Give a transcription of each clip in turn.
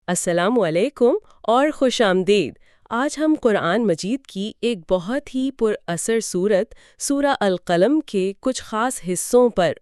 السلام علیکم اور خوش آمدید۔ آج ہم قرآن مجید کی ایک بہت ہی پر اثر صورت سورہ القلم کے کچھ خاص حصوں پر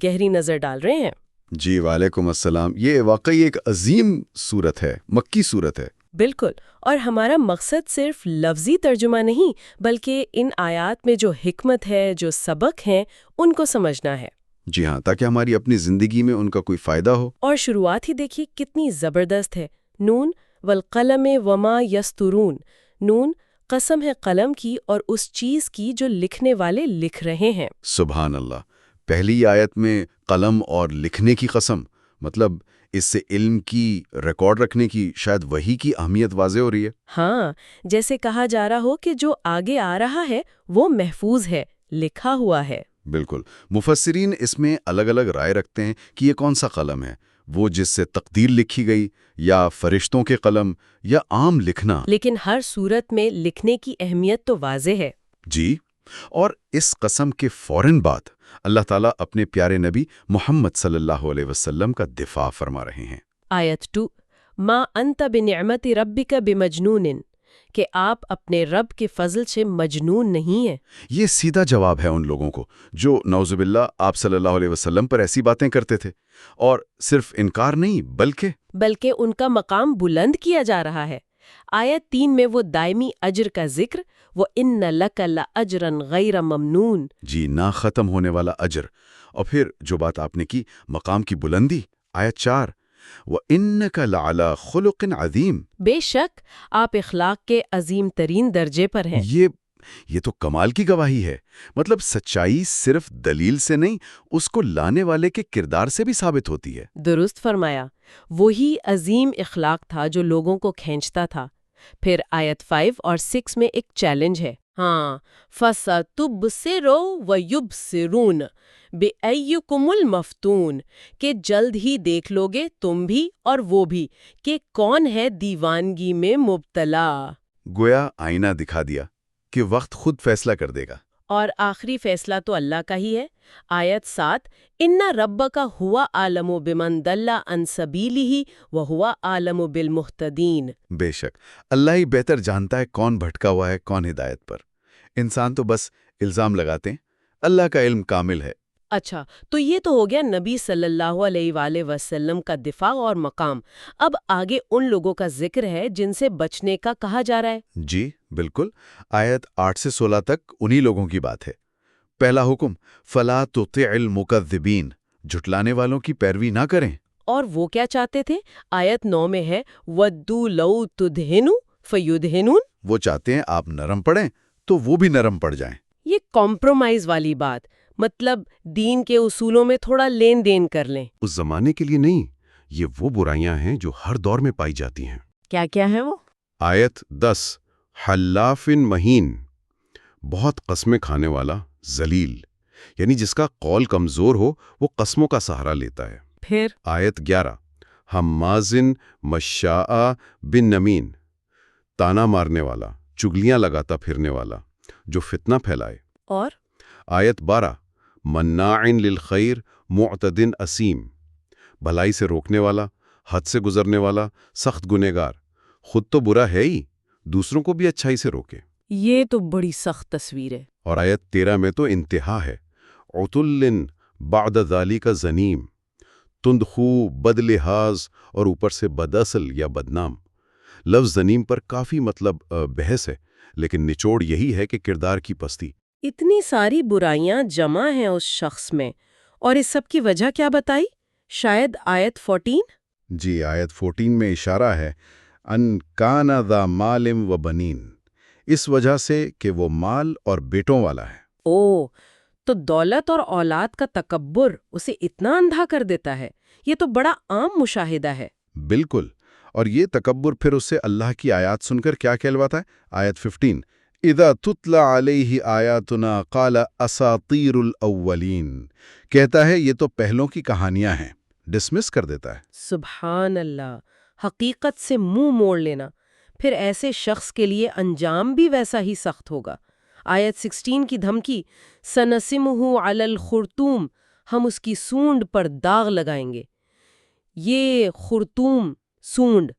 گہری نظر ڈال رہے ہیں۔ جی وعلیکم السلام۔ یہ واقعی ایک عظیم صورت ہے، مکی صورت ہے۔ بالکل، اور ہمارا مقصد صرف لفظی ترجمہ نہیں بلکہ ان آیات میں جو حکمت ہے، جو سبق ہیں، ان کو سمجھنا ہے۔ جی ہاں، تاکہ ہماری اپنی زندگی میں ان کا کوئی فائدہ ہو۔ اور شروعات ہی دیکھیے کتنی زبردست ہے۔ نون والقلم وما یسطرون، نون قسم ہے قلم کی اور اس چیز کی جو لکھنے والے لکھ رہے ہیں۔ سبحان اللہ۔ پہلی آیت میں قلم اور لکھنے کی قسم، مطلب اس سے علم کی ریکارڈ رکھنے کی، شاید وحی کی اہمیت واضح ہو رہی ہے۔ ہاں، جیسے کہا جا رہا ہو کہ جو آگے آ رہا ہے وہ محفوظ ہے، لکھا ہوا ہے۔ بالکل۔ مفسرین اس میں الگ الگ رائے رکھتے ہیں کہ یہ کون سا قلم ہے، وہ جس سے تقدیر لکھی گئی، یا فرشتوں کے قلم، یا عام لکھنا۔ لیکن ہر صورت میں لکھنے کی اہمیت تو واضح ہے۔ جی، اور اس قسم کے فوراً بعد اللہ تعالیٰ اپنے پیارے نبی محمد صلی اللہ علیہ وسلم کا دفاع فرما رہے ہیں۔ آیت 2، ما انت بنعمت ربک بمجنون، کہ آپ اپنے رب کے فضل سے مجنون نہیں ہیں۔ یہ سیدھا جواب ہے ان لوگوں کو جو نعوذ باللہ آپ صلی اللہ علیہ وسلم پر ایسی باتیں کرتے تھے، اور صرف انکار نہیں بلکہ ان کا مقام بلند کیا جا رہا ہے۔ آیت 3 میں وہ دائمی اجر کا ذکر، وہ ان لک لاجرا غیر ممنون، جی نہ ختم ہونے والا اجر۔ اور پھر جو بات آپ نے کی مقام کی بلندی، آیت 4، وَإِنَّكَ لَعَلَىٰ خُلُقٍ عَظِيمٍ، بے شک آپ اخلاق کے عظیم ترین درجے پر ہیں۔ یہ تو کمال کی گواہی ہے۔ مطلب سچائی صرف دلیل سے نہیں، اس کو لانے والے کے کردار سے بھی ثابت ہوتی ہے۔ درست فرمایا، وہی عظیم اخلاق تھا جو لوگوں کو کھینچتا تھا۔ پھر آیت 5 اور 6 میں ایک چیلنج ہے۔ ہاں، فَسَتُبْصِرُ وَيُبْصِرُونَ بِأَيُّكُمُ الْمَفْتُونُ، کہ جلد ہی دیکھ لوگے تم بھی اور وہ بھی کہ کون ہے دیوانگی میں مبتلا۔ گویا آئینہ دکھا دیا کہ وقت خود فیصلہ کر دے گا۔ اور آخری فیصلہ تو اللہ کا ہی ہے۔ آیت 7، ان ربک ھو اعلم بمن ضل عن سبیلہ وھو اعلم بالمہتدین۔ بے شک اللہ ہی بہتر جانتا ہے کون بھٹکا ہوا ہے، کون ہدایت پر۔ انسان تو بس الزام لگاتے ہیں، اللہ کا علم کامل ہے۔ اچھا، تو یہ تو ہو گیا نبی صلی اللہ علیہ وآلہ وسلم کا دفاع اور مقام۔ اب آگے ان لوگوں کا ذکر ہے جن سے بچنے کا کہا جا رہا ہے۔ جی بالکل، آیت 8 سے 16 تک انہی لوگوں کی بات ہے۔ پہلا حکم، فَلَا تُطِعِ الْمُكَذِّبِينَ، جھٹلانے والوں کی پیروی نہ کریں۔ اور وہ کیا چاہتے تھے؟ آیت 9 میں ہے وَدُّوا لَوْ تُدْہِنُ فَيُدْہِنُونَ، وہ چاہتے ہیں آپ نرم پڑیں تو وہ بھی نرم پڑ جائیں۔ یہ کمپرومائز والی بات، مطلب دین کے اصولوں میں تھوڑا لین دین کر لیں۔ اس زمانے کے لیے نہیں، یہ وہ برائیاں ہیں جو ہر دور میں پائی جاتی ہیں۔ کیا کیا ہے وہ؟ آیت 10، حلاف مہین، بہت قسمیں کھانے والا، ذلیل، یعنی جس کا قول کمزور ہو وہ قسموں کا سہارا لیتا ہے۔ پھر آیت 11، حماز مشاء بنمیم، تانا مارنے والا، چگلیاں لگاتا پھرنے والا، جو فتنہ پھیلائے۔ اور آیت 12، مناع للخیر معتد اسیم، بھلائی سے روکنے والا، حد سے گزرنے والا، سخت گنہگار، خود تو برا ہے ہی، دوسروں کو بھی اچھائی سے روکے۔ یہ تو بڑی سخت تصویر ہے۔ اور آیت 13 میں تو انتہا ہے، عتل بعد ذالک زنیم، تند خو، بد لحاظ اور اوپر سے بداصل یا بدنام۔ لفظ زنیم پر کافی بحث ہے، لیکن نچوڑ یہی ہے کہ کردار کی پستی۔ اتنی ساری برائیاں جمع ہیں اس شخص میں، اور اس سب کی وجہ کیا بتائی؟ شاید آیت 14؟ جی آیت 14 میں اشارہ ہے، ان کان ذا مال و بنین، اس وجہ سے کہ وہ مال اور بیٹوں والا ہے۔ تو دولت اور اولاد کا تکبر اسے اتنا اندھا کر دیتا ہے۔ یہ تو بڑا عام مشاہدہ ہے۔ بالکل، اور یہ تکبر پھر اسے اللہ کی آیات سن کر کیا کہلواتا ہے؟ آیت 15، اذا تتلی علیہ آیاتنا قال اساطیر الاولین، کہتا ہے یہ تو پہلوں کی کہانیاں ہیں، ڈسمس کر دیتا ہے۔ سبحان اللہ، حقیقت سے منہ موڑ لینا۔ پھر ایسے شخص کے لیے انجام بھی ویسا ہی سخت ہوگا۔ آیت 16 کی دھمکی، سنسمہ علی الخرطوم، ہم اس کی سونڈ پر داغ لگائیں گے۔ یہ خرطوم سونڈ،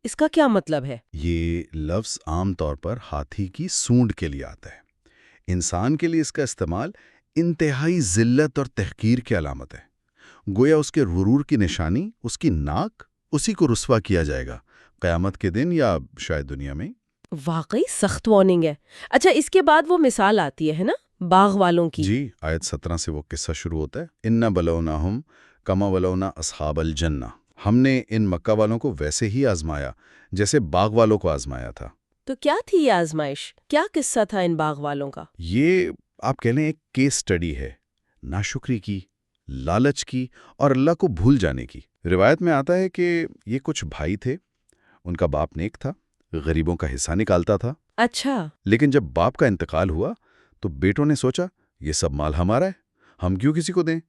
اس کا کیا مطلب ہے؟ یہ لفظ عام طور پر ہاتھی کی سونڈ کے لیے آتا ہے۔ انسان کے لیے اس کا استعمال انتہائی ذلت اور تحقیر کی علامت ہے۔ گویا اس کے غرور کی نشانی، اس کی ناک، اسی کو رسوا کیا جائے گا قیامت کے دن یا شاید دنیا میں۔ واقعی سخت وارننگ ہے۔ اچھا، اس کے بعد وہ مثال آتی ہے نا باغ والوں کی؟ جی، آیت 17 سے وہ قصہ شروع ہوتا ہے۔ اِنَّ بَلَوْنَاهُمْ كَمَا بَلَوْنَا أَصْحَابَ الْجَنَّةِ، ہم نے ان مکہ والوں کو ویسے ہی آزمایا جیسے باغ والوں کو آزمایا تھا۔ تو کیا تھی یہ آزمائش؟ کیا قصہ تھا ان باغ والوں کا؟ یہ آپ کہہ لیں ایک کیس سٹڈی ہے، ناشکری کی، لالچ کی اور اللہ کو بھول جانے کی۔ روایت میں آتا ہے کہ یہ کچھ بھائی تھے، ان کا باپ نیک تھا، غریبوں کا حصہ نکالتا تھا۔ اچھا۔ لیکن جب باپ کا انتقال ہوا تو بیٹوں نے سوچا یہ سب مال ہمارا ہے، ہم کیوں کسی کو دیں؟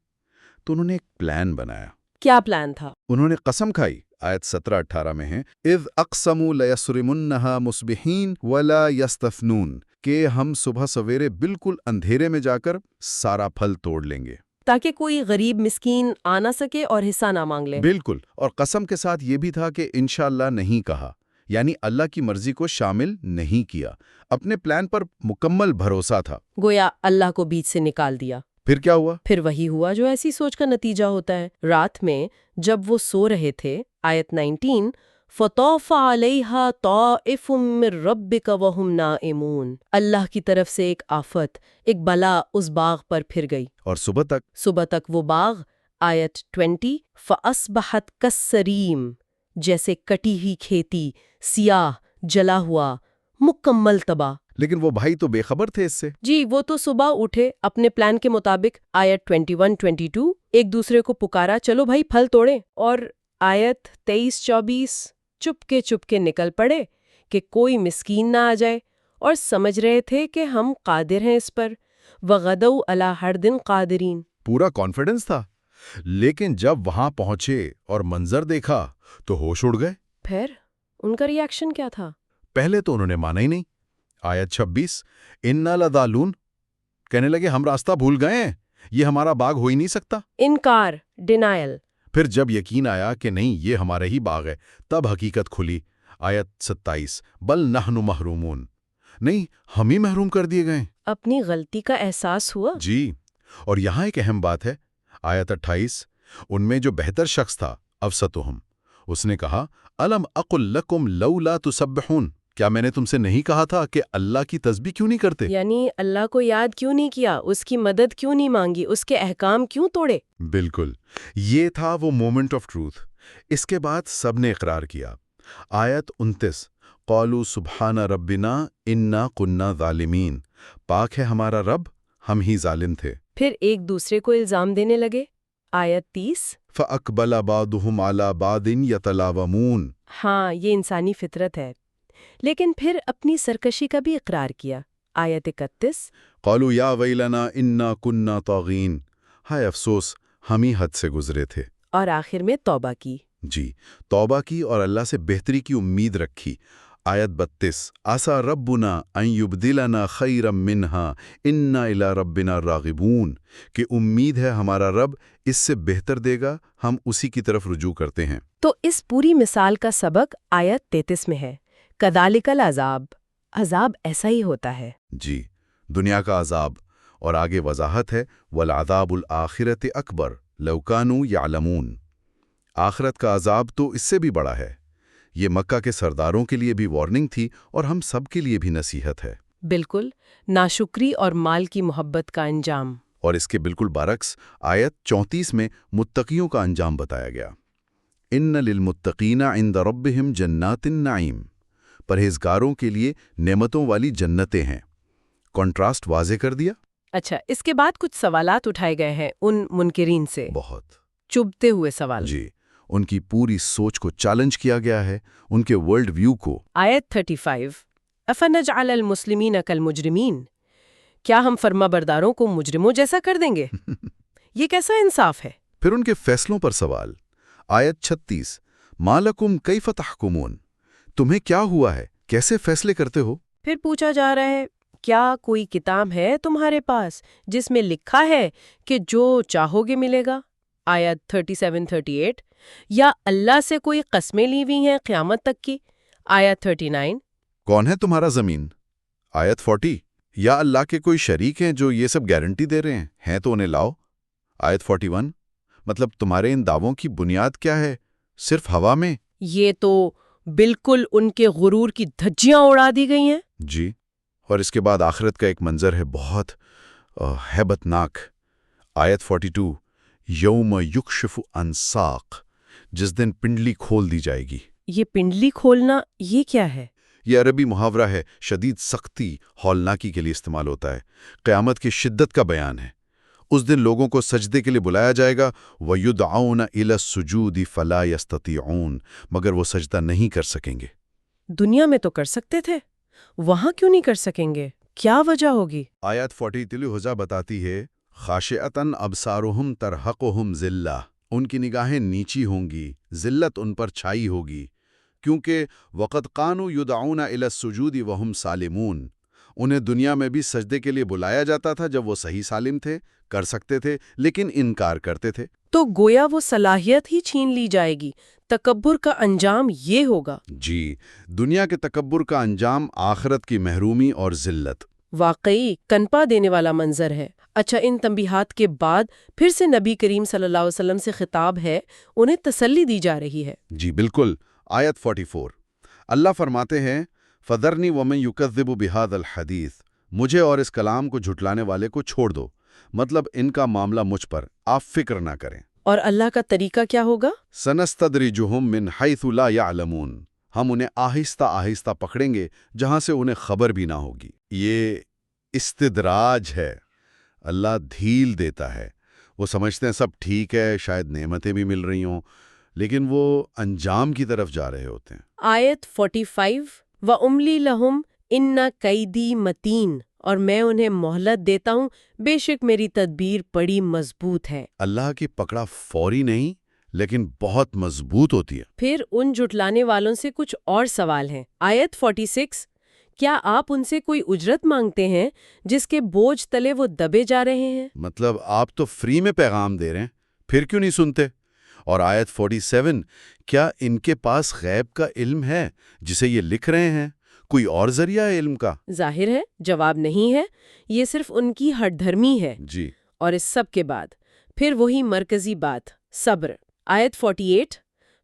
تو انہوں نے ایک پلان بنایا۔ کیا پلان تھا؟ انہوں نے قسم کھائی، آیت 17-18 میں ہے، اِذْ أَقْسَمُوا لَيَصْرِمُنَّهَا مُصْبِحِينَ وَلَا يَسْتَثْنُونَ، کہ ہم صبح سویرے بالکل اندھیرے میں جا کر سارا پھل توڑ لیں گے، تاکہ کوئی غریب مسکین آ نہ سکے اور حصہ نہ مانگ لے۔ بالکل۔ اور قسم کے ساتھ یہ بھی تھا کہ انشاءاللہ نہیں کہا، یعنی اللہ کی مرضی کو شامل نہیں کیا، اپنے پلان پر مکمل بھروسہ تھا۔ گویا اللہ کو بیچ سے نکال دیا۔ پھر کیا ہوا؟ پھر وہی ہوا جو ایسی سوچ کا نتیجہ ہوتا ہے۔ رات میں جب وہ سو رہے تھے، آیت 19، فَطَافَ عَلَيْهَا طَائِفٌ مِّن رَّبِّكَ وَهُمْ نَائِمُونَ، اللہ کی طرف سے ایک آفت، ایک بلا اس باغ پر پھر گئی، اور صبح تک وہ باغ، آیت 20، فَأَصْبَحَتْ كَالسَّرِيمِ، جیسے کٹی ہوئی کھیتی، سیاہ، جلا ہوا، مکمل تباہ۔ لیکن وہ بھائی تو بے خبر تھے اس سے۔ جی، وہ تو صبح اٹھے اپنے پلان کے مطابق، آیت 21-22، ایک دوسرے کو پکارا چلو بھائی پھل توڑیں، اور آیت 23-24 چپ کے نکل پڑے کہ کوئی مسکین نہ آ جائے، اور سمجھ رہے تھے کہ ہم قادر ہیں اس پر، وَغَدَوْا عَلَىٰ حَرْدٍ قَادِرِينَ، پورا کانفیڈنس تھا۔ لیکن جب وہاں پہنچے اور منظر دیکھا تو ہوش اڑ گئے۔ پھر ان کا ریاکشن کیا تھا؟ پہلے تو انہوں نے مانا ہی نہیں۔ آیت 26، اِنَّا لَضَالُونَ، کہنے لگے ہم راستہ بھول گئے ہیں، یہ ہمارا باغ ہو ہی نہیں سکتا۔ انکار، ڈینائل۔ پھر جب یقین آیا کہ نہیں یہ ہمارا ہی باغ ہے، تب حقیقت کھلی۔ آیت 27، بل نحن محرومون، نہیں ہم ہی محروم کر دیے گئے۔ اپنی غلطی کا احساس ہوا؟ جی، اور یہاں ایک اہم بات ہے، آیت 28، ان میں جو بہتر شخص تھا افسطہم، اس نے کہا الم اقل لکم لولا تسبحون، کیا میں نے تم سے نہیں کہا تھا کہ اللہ کی تسبیح کیوں نہیں کرتے؟ یعنی اللہ کو یاد کیوں نہیں کیا، اس کی مدد کیوں نہیں مانگی، اس کے احکام کیوں توڑے؟ بالکل، یہ تھا وہ مومنٹ آف ٹروتھ۔ اس کے بعد سب نے اقرار کیا۔ آیت 29، قالوا سبحان ربنا انا كنا ظالمین، پاک ہے ہمارا رب، ہم ہی ظالم تھے۔ پھر ایک دوسرے کو الزام دینے لگے، آیت 30۔ فَأَقْبَلَ بَعْضُهُمْ عَلَى بَعْضٍ يَتَلَاوَمُونَ، ہاں، یہ انسانی فطرت ہے۔ لیکن پھر اپنی سرکشی کا بھی اقرار کیا، آیت 31۔ قالوا یا ویلنا انا كنا طاغین، ہائے افسوس ہم ہی حد سے گزرے تھے۔ اور آخر میں توبہ کی۔ جی، توبہ کی اور اللہ سے بہتری کی امید رکھی۔ آیت 32، عَسَىٰ رَبُّنَا أَن يُبْدِلَنَا خَيْرًا مِّنْهَا إِنَّا إِلَىٰ رَبِّنَا رَاغِبُونَ، کہ امید ہے ہمارا رب اس سے بہتر دے گا، ہم اسی کی طرف رجوع کرتے ہیں۔ تو اس پوری مثال کا سبق آیت 33 میں ہے، کذالک العذاب، عذاب ایسا ہی ہوتا ہے۔ جی، دنیا کا عذاب، اور آگے وضاحت ہے وَالْعَذَابُ الْآخِرَةِ أَكْبَرُ لَوْ كَانُوا يَعْلَمُونَ، آخرت کا عذاب تو اس سے بھی بڑا ہے۔ یہ مکہ کے سرداروں کے لیے بھی وارننگ تھی اور ہم سب کے لیے بھی نصیحت ہے۔ بالکل، ناشکری اور مال کی محبت کا انجام۔ اور اس کے بالکل برعکس آیت 34 میں متقیوں کا انجام بتایا گیا۔ ان للمتقین عند ربہم جنات النعیم، پرہیزگاروں کے لیے نعمتوں والی جنتیں ہیں۔ کنٹراسٹ واضح کر دیا۔ اچھا، اس کے بعد کچھ سوالات اٹھائے گئے ہیں ان منکرین سے، بہت چبھتے ہوئے سوال۔ جی، ان کی پوری سوچ کو چیلنج کیا گیا ہے، ان کے ورلڈ ویو کو۔ آیت 35، افنجعل المسلمین کالمجرمین، کیا ہم فرما برداروں کو مجرموں جیسا کر دیں گے؟ یہ کیسا انصاف ہے؟ پھر ان کے فیصلوں پر سوال۔ آیت 36، ما لکم کیف تحکمون، تمہیں کیا ہوا ہے، کیسے فیصلے کرتے ہو؟ پھر پوچھا جا رہا ہے، کیا کوئی کتاب ہے تمہارے پاس جس میں لکھا ہے کہ جو چاہو گے ملے گا؟ آیت 37-38، یا اللہ سے کوئی قسمیں لی ہوئی ہیں قیامت تک کی؟ آیت 39۔ کون ہے تمہارا زمین؟ آیت 40۔ یا اللہ کے کوئی شریک ہیں جو یہ سب گارنٹی دے رہے ہیں تو انہیں لاؤ۔ آیت 41۔ مطلب تمہارے ان دعووں کی بنیاد کیا ہے؟ صرف ہوا میں؟ یہ تو بالکل ان کے غرور کی دھجیاں اڑا دی گئی ہیں۔ جی، اور اس کے بعد آخرت کا ایک منظر ہے بہت ہیبت ناک۔ آیت 42۔ یوم یکشف عن ساق، جس دن پنڈلی کھول دی جائے گی۔ یہ پنڈلی کھولنا یہ کیا ہے؟ یہ عربی محاورہ ہے، شدید سختی، ہولناکی کے لیے استعمال ہوتا ہے۔ قیامت کی شدت کا بیان ہے۔ اس دن لوگوں کو سجدے کے لیے بلایا جائے گا، وَيُدْعَوْنَ إِلَى السُّجُودِ فَلَا يَسْتَطِيعُونَ، مگر وہ سجدہ نہیں کر سکیں گے۔ دنیا میں تو کر سکتے تھے، وہاں کیوں نہیں کر سکیں گے؟ کیا وجہ ہوگی؟ آیت 40 تلی حجہ بتاتی ہے، خاشعتاً ابصارہم ترہقہم ذلہ، ان کی نگاہیں نیچی ہوں گی، ذلت ان پر چھائی ہوگی، کیونکہ وقد کانوا یدعون الی السجود وہم سالمون، انہیں دنیا میں بھی سجدے کے لیے بلایا جاتا تھا جب وہ صحیح سالم تھے، کر سکتے تھے، لیکن انکار کرتے تھے۔ تو گویا وہ صلاحیت ہی چھین لی جائے گی۔ تکبر کا انجام یہ ہوگا۔ جی، دنیا کے تکبر کا انجام آخرت کی محرومی اور ذلت۔ واقعی کنپا دینے والا منظر ہے۔ اچھا، ان تنبیہات کے بعد پھر سے نبی کریم صلی اللہ علیہ وسلم سے خطاب ہے، انہیں تسلی دی جا رہی ہے۔ جی بالکل۔ آیت 44۔ اللہ فرماتے ہیں، فَذَرْنِي وَمَن يُكَذِّبُ بِهَذَا الْحَدِيثِ، مجھے اور اس کلام کو جھٹلانے والے کو چھوڑ دو، مطلب ان کا معاملہ مجھ پر، آپ فکر نہ کریں۔ اور اللہ کا طریقہ کیا ہوگا؟ سَنَسْتَدْرِجُهُم مِّنْ حَيْثُ لَا يَعْلَمُونَ، ہم انہیں آہستہ آہستہ پکڑیں گے جہاں سے انہیں خبر بھی نہ ہوگی۔ یہ استدراج ہے، اللہ ڈھیل دیتا ہے۔ وہ سمجھتے ہیں سب ٹھیک ہے، شاید نعمتیں بھی مل رہی ہوں، لیکن وہ انجام کی طرف جا رہے ہوتے ہیں۔ آیت 45۔ وَأُمْلِي لَهُمْ إِنَّ كَيْدِي مَتِينٌ، اور میں انہیں مہلت دیتا ہوں، بے شک میری تدبیر بڑی مضبوط ہے۔ اللہ کی پکڑا فوری نہیں، لیکن بہت مضبوط ہوتی ہے۔ پھر ان جھٹلانے والوں سے کچھ اور سوال ہیں۔ آیت 46۔ کیا آپ ان سے کوئی اجرت مانگتے ہیں جس کے بوجھ تلے وہ دبے جا رہے ہیں؟ مطلب آپ تو فری میں پیغام دے رہے ہیں، پھر کیوں نہیں سنتے؟ اور آیت 47۔ کیا ان کے پاس غیب کا علم ہے جسے یہ لکھ رہے ہیں؟ کوئی اور ذریعہ ہے علم کا؟ ظاہر ہے جواب نہیں ہے، یہ صرف ان کی ہٹ دھرمی ہے۔ جی۔ اور اس سب کے بعد پھر وہی مرکزی بات، صبر۔ آیت 48۔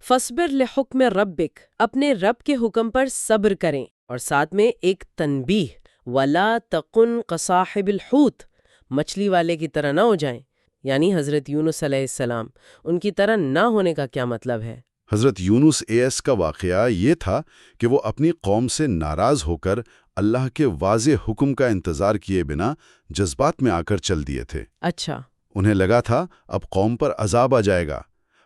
فَاصْبِرْ لِحُکْمِ رَبِّکَ، اپنے رب کے حکم پر صبر کریں، اور ساتھ میں ایک تنبیہ، وَلَا تَكُنْ كَصَاحِبِ الْحُوتِ، مچھلی والے کی طرح نہ ہو جائیں، یعنی حضرت یونس علیہ السلام، ان کی طرح نہ ہونے کا کیا مطلب ہے؟ حضرت یونس کا واقعہ یہ تھا کہ وہ اپنی قوم سے ناراض ہو کر اللہ کے واضح حکم کا انتظار کیے بنا جذبات میں آ کر چل دیے تھے۔ اچھا۔ انہیں لگا تھا اب قوم پر عذاب آ جائے گا،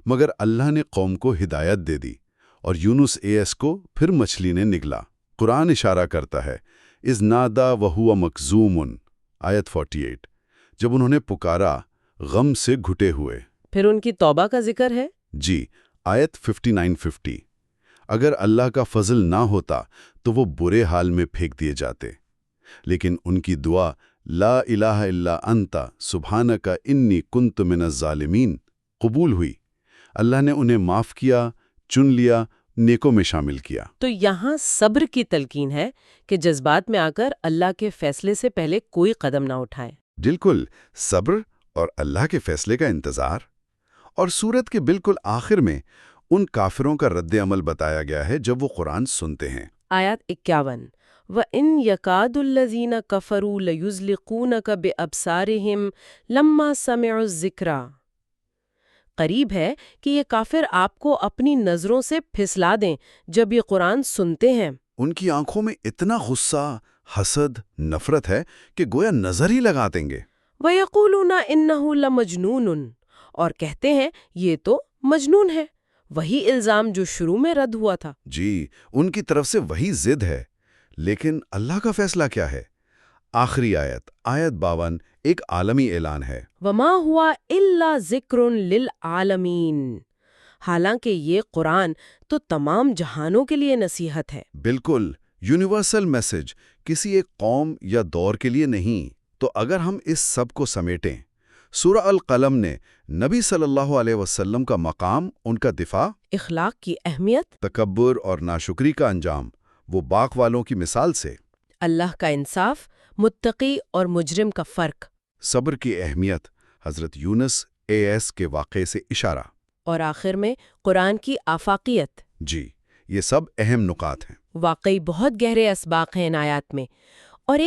مگر اللہ نے قوم کو ہدایت دے دی، اور یونس کو پھر مچھلی نے نگلا۔ قرآن اشارہ کرتا ہے، اذ نادا وہو مکظوم، آیت 48، جب انہوں نے پکارا غم سے گھٹے ہوئے۔ پھر ان کی توبہ کا ذکر ہے۔ جی، آیت 59-50۔ اگر اللہ کا فضل نہ ہوتا تو وہ برے حال میں پھینک دیے جاتے، لیکن ان کی دعا لا الہ الا انت سبحانک انی کنت من الظالمین قبول ہوئی۔ اللہ نے انہیں معاف کیا، چن لیا، نیکوں میں شامل کیا۔ تو یہاں صبر کی تلقین ہے کہ جذبات میں آ کر اللہ کے فیصلے سے پہلے کوئی قدم نہ اٹھائیں۔ بالکل، صبر اور اللہ کے فیصلے کا انتظار۔ اور سورت کے بالکل آخر میں ان کافروں کا رد عمل بتایا گیا ہے جب وہ قرآن سنتے ہیں۔ آیات 51۔ وَإِن يَكَادُ الَّذِينَ كَفَرُوا لَيُزْلِقُونَكَ بِأَبْصَارِهِمْ لَمَّا سَمِعُوا الذِّكْرَ، قریب ہے کہ یہ کافر آپ کو اپنی نظروں سے پھسلا دیں جب یہ قرآن سنتے ہیں۔ ان کی آنکھوں میں اتنا غصہ، حسد، نفرت ہے کہ گویا نظر ہی لگا دیں گے۔ وَيَقُولُونَ إِنَّهُ لَمَجْنُونٌ، اور کہتے ہیں یہ تو مجنون ہے، وہی الزام جو شروع میں رد ہوا تھا۔ جی، ان کی طرف سے وہی ضد ہے، لیکن اللہ کا فیصلہ کیا ہے؟ آخری آیت 52 ایک عالمی اعلان ہے۔ وَمَا هُوَ إِلَّا ذِكْرٌ لِّلْعَالَمِينَ، حالانکہ یہ قرآن تو تمام جہانوں کے لیے نصیحت ہے۔ بالکل، یونیورسل میسج، کسی ایک قوم یا دور کے لیے نہیں۔ تو اگر ہم اس سب کو سمیٹیں، سورہ القلم نے نبی صلی اللہ علیہ وسلم کا مقام، ان کا دفاع، اخلاق کی اہمیت، تکبر اور ناشکری کا انجام، وہ باغ والوں کی مثال سے، اللہ کا انصاف، متقی اور مجرم کا فرق، صبر کی اہمیت، حضرت یونس AS کے واقعے سے اشارہ۔ اور آخر میں قرآن کی آفاقیت۔ جی، یہ سب اہم نکات ہیں۔ واقعی بہت گہرے اسباق ہیں ان آیات میں، اور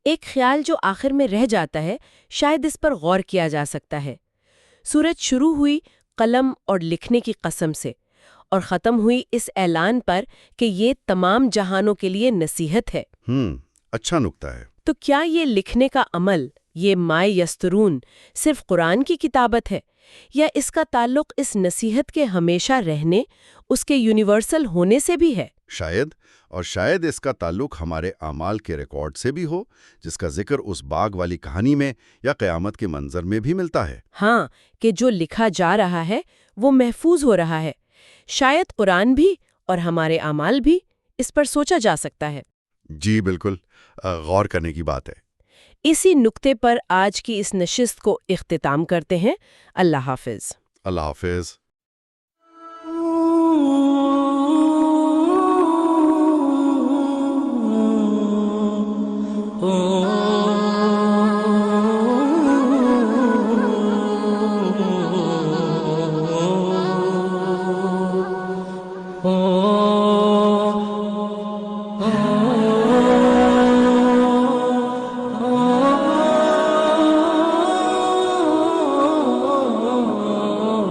ایک خیال جو آخر میں رہ جاتا ہے، شاید اس پر غور کیا جا سکتا ہے۔ سورت شروع ہوئی قلم اور لکھنے کی قسم سے، اور ختم ہوئی اس اعلان پر کہ یہ تمام جہانوں کے لیے نصیحت ہے۔ اچھا نکتہ ہے۔ تو کیا یہ لکھنے کا عمل، یہ ما یسترون، صرف قرآن کی کتابت ہے، یا اس کا تعلق اس نصیحت کے ہمیشہ رہنے، اس کے یونیورسل ہونے سے بھی ہے؟ شاید اس کا تعلق ہمارے اعمال کے ریکارڈ سے بھی ہو، جس کا ذکر اس باغ والی کہانی میں یا قیامت کے منظر میں بھی ملتا ہے۔ ہاں، کہ جو لکھا جا رہا ہے وہ محفوظ ہو رہا ہے۔ شاید قرآن بھی اور ہمارے اعمال بھی، اس پر سوچا جا سکتا ہے۔ جی بالکل، غور کرنے کی بات ہے۔ اسی نکتے پر آج کی اس نشست کو اختتام کرتے ہیں۔ اللہ حافظ۔ اللہ حافظ۔